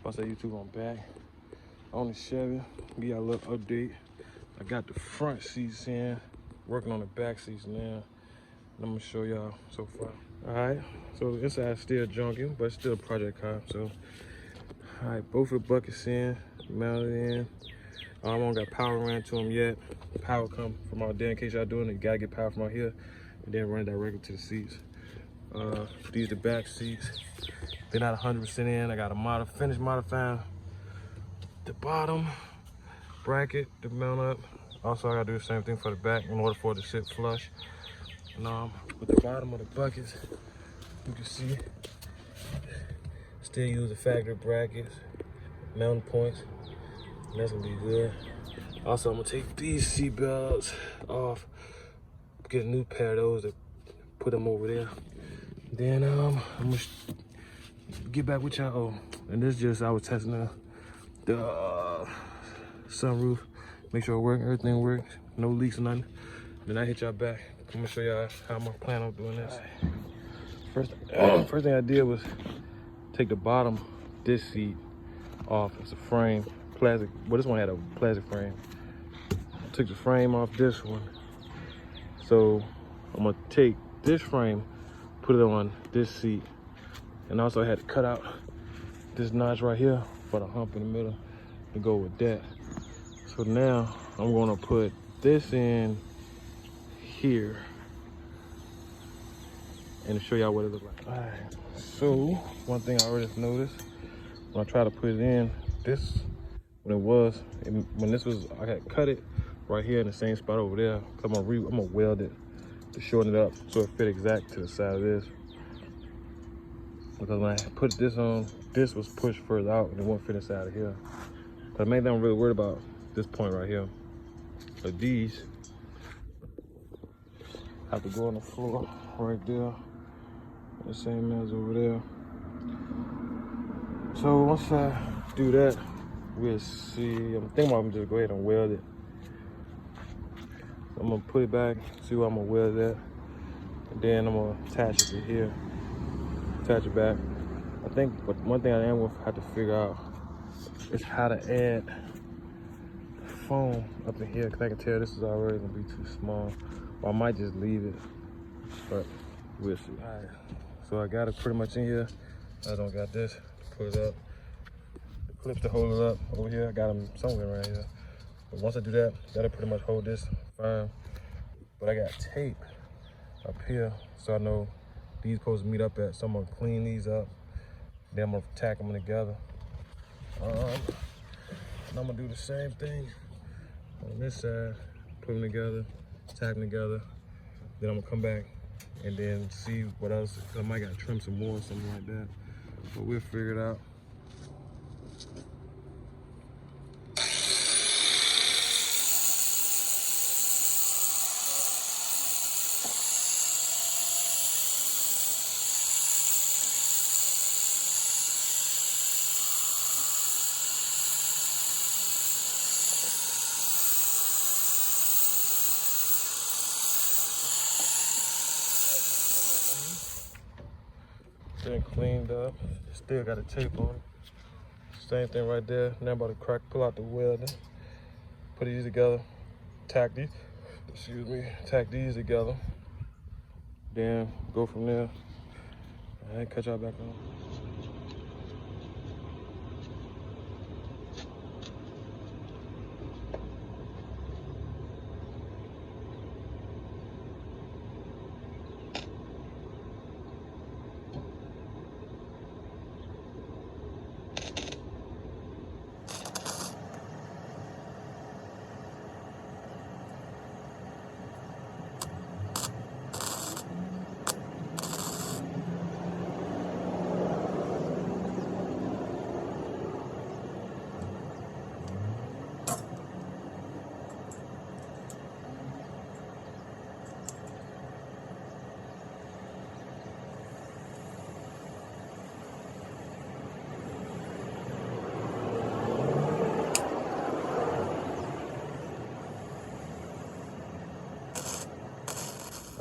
What's up, YouTube? I'm back on the Chevy. We got a little update. I got the front seats in, working on the back seats now. And I'm gonna show y'all so far. All right, so the inside's still junky, but it's still a project car. So, all right, both of the buckets in, mounted in. I don't got power ran to them yet. Power come from out there in case y'all doing it. You gotta get power from out here and then run it directly to the seats. These the back seats. They're not 100% in. I got a finished modifying the bottom bracket to mount up. Also, I gotta do the same thing for the back in order for it to sit flush. And with the bottom of the buckets, you can see still use the factory brackets, mounting points, and that's gonna be good. Also, I'm gonna take these seat belts off, get a new pair of those to put them over there. Then I'm gonna get back with y'all. Oh, and this just I was testing the sunroof, make sure it works, everything works, no leaks or nothing. Then I hit y'all back. I'm gonna show y'all how I'm planning on doing this. First thing I did was take the bottom this seat off. It's a frame, plastic. Well, this one had a plastic frame. Took the frame off this one. So I'm gonna take this frame, put it on this seat. And also I had to cut out this notch right here for the hump in the middle to go with that. So now I'm gonna put this in here and show y'all what it looks like. All right, so one thing I already noticed when I try to put it in, this, when this was, I had cut it right here in the same spot over there. I'm gonna weld it to shorten it up so it fit exact to the side of this. Because when I put this on, this was pushed further out and it won't fit inside of here. But the main thing I'm really worried about this point right here. But these have to go on the floor right there. The same as over there. So once I do that, we'll see. I'm thinking about just go ahead and weld it. I'm gonna put it back, see where I'm gonna weld that. And then I'm gonna attach it to here. Attach it back. I think, but one thing I am gonna have to figure out is how to add foam up in here, because I can tell this is already gonna be too small. Or I might just leave it, but we'll see. All right, so I got it pretty much in here. I don't got this to put it up. The clips to hold it up over here, I got them somewhere around here. But once I do that, that'll pretty much hold this fine. But I got tape up here, so I know these supposed to meet up at. So I'm gonna clean these up, then I'm gonna tack them together. And I'm gonna do the same thing on this side, put them together, tack them together. Then I'm gonna come back and then see what else. I might gotta trim some more or something like that, but we'll figure it out. Then cleaned up, still got a tape on it. Same thing right there. Now I'm about to pull out the welding, put these together, tack these together. Then go from there. All right, catch y'all back on.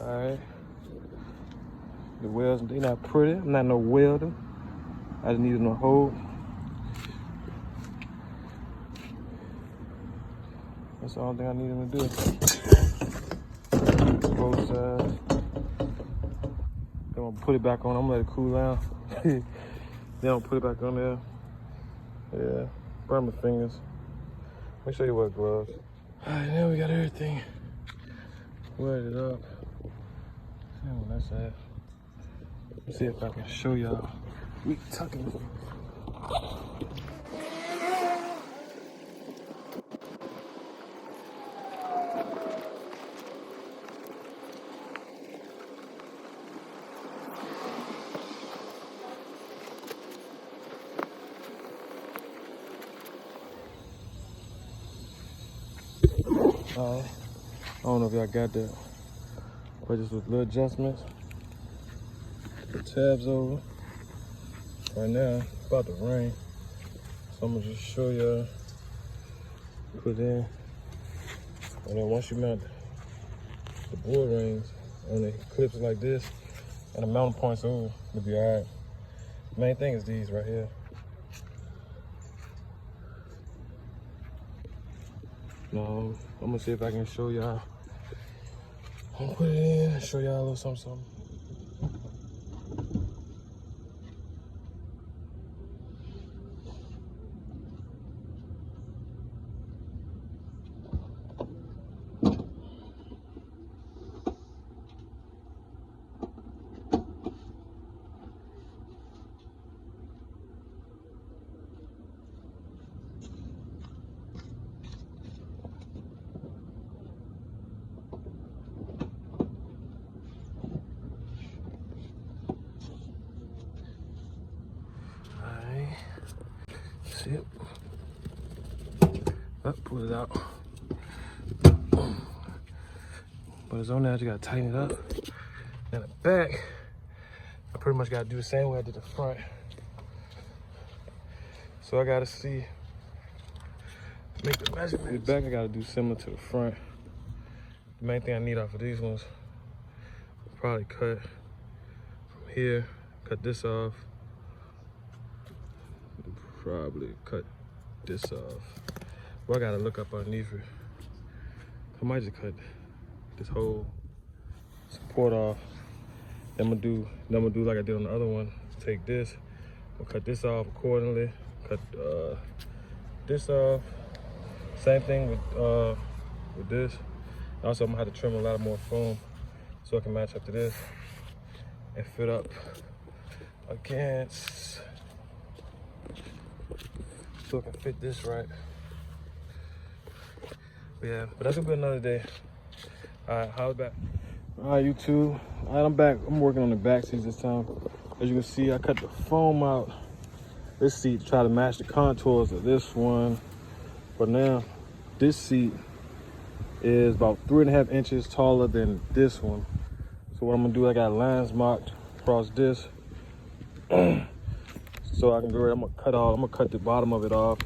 All right. The welds, they not pretty. I'm not no welder. I just needed no hole. That's the only thing I need him to do. Both sides. Then I'm gonna put it back on. I'm gonna let it cool down. Then I'll put it back on there. Yeah, burn my fingers. Make sure you wear gloves. All right, now we got everything. Wear it up. See what that's at. Let's see if I can show y'all. We tucking. Alright, I don't know if y'all got that, but just with little adjustments. The tabs over. Right now, it's about to rain, so I'm gonna just show y'all. Put in, and then once you mount the board rings on the clips like this, and the mounting points over, it'll be alright. The main thing is these right here. Now, I'm gonna see if I can show y'all. I'm gonna put it in and show y'all a little something. It. Pull it out. But it's on there, I just gotta tighten it up. Now the back, I pretty much gotta do the same way I did the front. So I gotta see, make the measurement. The back I gotta do similar to the front. The main thing I need off of these ones, probably cut from here, cut this off. Probably cut this off. Well, I gotta look up underneath it. I might just cut this whole support off. Then I'm gonna do like I did on the other one. Take this, I'm gonna cut this off accordingly. Cut this off. Same thing with this. Also, I'm gonna have to trim a lot more foam so it can match up to this and fit up against. So I can fit this right. But yeah, but that's gonna be another day. All right, how's back? All right, YouTube. All right, I'm back. I'm working on the back seats this time. As you can see, I cut the foam out this seat to try to match the contours of this one. But now, this seat is about 3.5 inches taller than this one. So what I'm gonna do, I got lines marked across this. So I can go, I'm gonna cut the bottom of it off.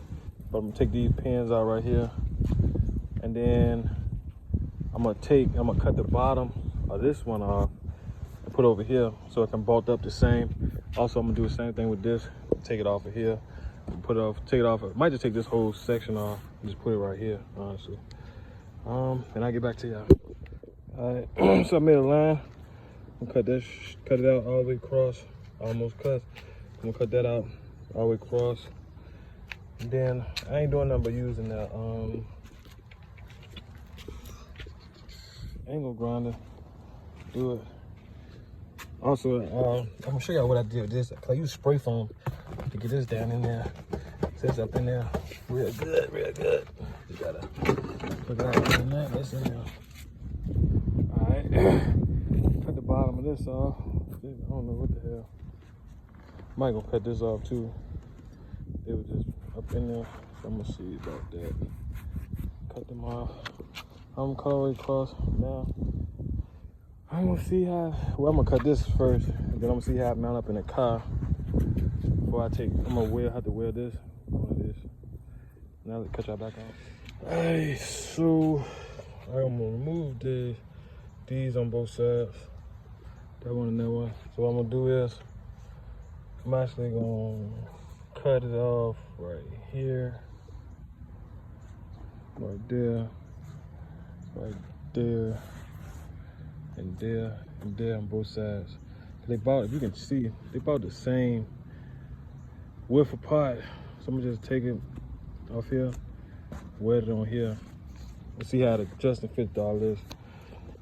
But I'm gonna take these pins out right here. And then I'm gonna cut the bottom of this one off and put it over here so it can bolt up the same. Also, I'm gonna do the same thing with this. Take it off of here, put it off, take it off. I might just take this whole section off and just put it right here, honestly. And I'll get back to y'all. All right, so I made a line. I'm gonna cut it out all the way across, almost cut. I'm gonna cut that out all the way across. And then I ain't doing nothing but using that angle grinder. Do it. Also, I'm gonna show y'all what I did with this. I use spray foam to get this down in there. Sits up in there real good, real good. You gotta put that in there. That's in there. All right. Cut the bottom of this off. I don't know what the hell. Might gonna cut this off too. It was just up in there. So I'm gonna see about that. Cut them off. I'm gonna cut all the way across now. I'm gonna see how, well, I'm gonna cut this first, and then I'm gonna see how it mount up in the car. Before I take, I'm gonna have to wear this, one of this. Now let's cut y'all back on. Alright, so I'm gonna remove these on both sides. That one and that one. So what I'm gonna do is, I'm actually gonna cut it off right here, right there. right there, and there, and there on both sides. They bought, if you can see, they bought the same width apart. So I'm gonna just take it off here, wet it on here, and see how it adjusts and fits all this.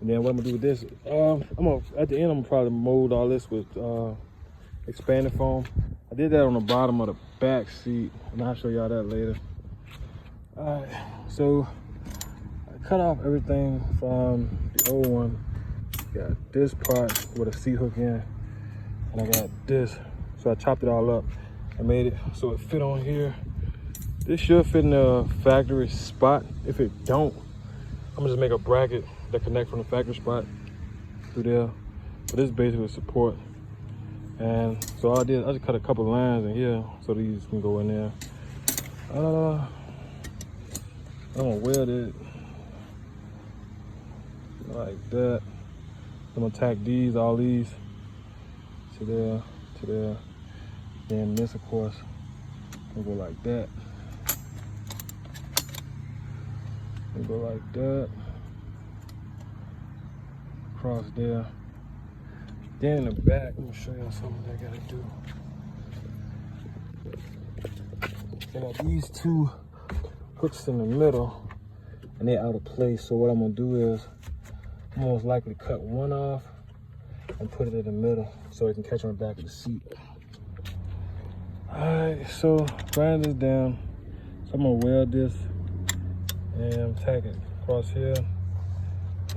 And then what I'm gonna do with this, at the end I'm gonna probably mold all this with expanded foam. I did that on the bottom of the back seat, and I'll show y'all that later. All right, so I cut off everything from the old one. Got this part with a seat hook in, and I got this. So I chopped it all up and made it so it fit on here. This should fit in the factory spot. If it don't, I'm gonna just make a bracket that connect from the factory spot through there. But this is basically support. And so all I did, I just cut a couple lines in here so these can go in there. I'm gonna weld it like that. I'm gonna tack these, all these to there, to there. Then this, of course, will go like that. And go like that. Across there. Then in the back, I'm gonna show y'all something I gotta do. I got these two hooks in the middle, and they're out of place. So what I'm gonna do is, I'm most likely cut one off and put it in the middle so it can catch on the back of the seat. All right, so grind this down. So I'm gonna weld this and tack it across here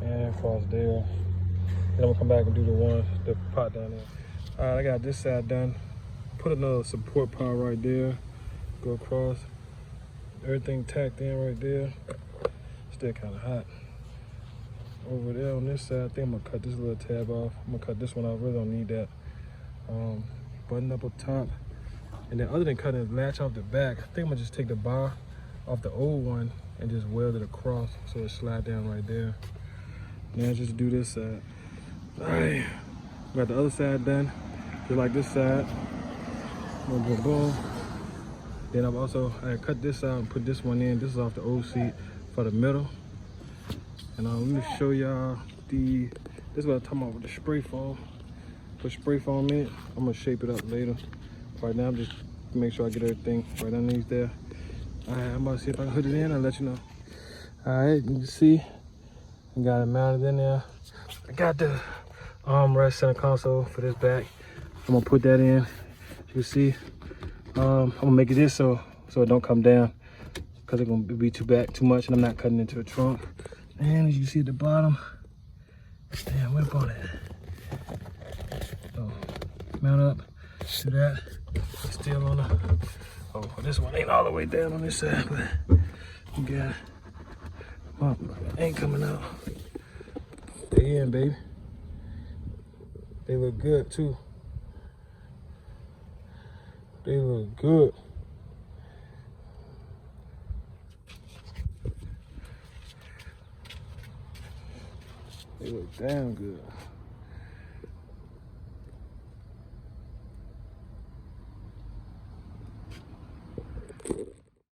and across there. Then I'm gonna come back and do the pot down there. All right, I got this side done. Put another support part right there. Go across. Everything tacked in right there. Still kind of hot. Over there on this side, I think I'm gonna cut this little tab off. I'm gonna cut this one off, really don't need that. Button up top. And then other than cutting the latch off the back, I think I'm gonna just take the bar off the old one and just weld it across so it slide down right there. Now just do this side. All right, got the other side done, just like this side. Boom, boom, boom. Then I cut this out and put this one in. This is off the old seat for the middle. And let me show y'all this is what I'm talking about with the spray foam. Put spray foam in it. I'm gonna shape it up later. Right now, I'm just make sure I get everything right underneath there. All right, I'm about to see if I can hook it in and let you know. All right, you can see, I got it mounted in there. I got the armrest center console for this back. I'm gonna put that in. You can see, I'm gonna make it this so it don't come down, because it's gonna be too much, and I'm not cutting into the trunk. And as you see at the bottom, damn, what about it? So, mount up to that. Still on the, oh, this one ain't all the way down on this side, but you got it. Ain't coming out. They in, baby. They look good too. They look good. They look damn good.